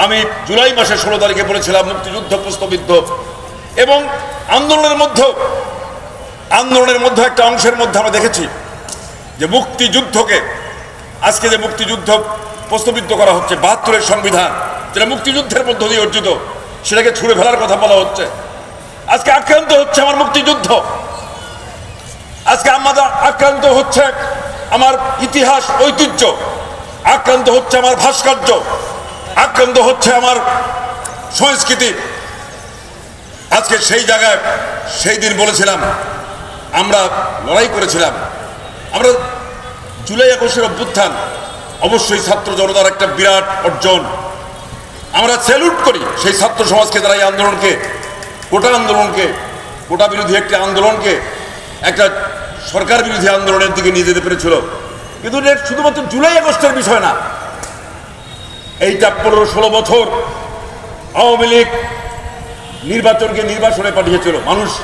আমি জুলাই মাসের 16 তারিখে বলেছিলাম মুক্তিযুদ্ধ প্রশ্নবিদ্ধ, এবং আন্দোলনের মধ্যে একটা অংশের মধ্যে আমরা দেখেছি যে মুক্তিযুদ্ধকে, আজকে যে মুক্তিযুদ্ধ প্রশ্নবিদ্ধ করা হচ্ছে, 72-এর সংবিধান যেটা মুক্তিযুদ্ধের মধ্য দিয়ে অর্জিত, সেটাকে ছুঁড়ে ফেলার কথা বলা হচ্ছে। আজকে আক্রান্ত হচ্ছে আমার মুক্তিযুদ্ধ, আজকে আমাদের আক্রান্ত হচ্ছে আমার ইতিহাস ঐতিহ্য, আক্রান্ত হচ্ছে আমার ভাস্কর্য, আক্রান্ত হচ্ছে আমার সংস্কৃতি। আজকে সেই জায়গায় সেই দিন বলেছিলাম, আমরা লড়াই করেছিলাম, আমরা জুলাই 21-এর অভ্যুত্থান অবশ্যই ছাত্র জনতার একটা বিরাট অর্জন। আমরা স্যালুট করি সেই ছাত্র সমাজকে, যারা এই আন্দোলনকে, কোটা বিরোধী একটি আন্দোলনকে একটা সরকার বিরোধী আন্দোলনের দিকে নিয়ে যেতে পেরেছিল। কিন্তু এটা শুধুমাত্র জুলাই আগস্টের বিষয় না, এইটা 15-16 বছর আওয়ামী লীগ নির্বাচনে পাঠিয়েছিল। মানুষ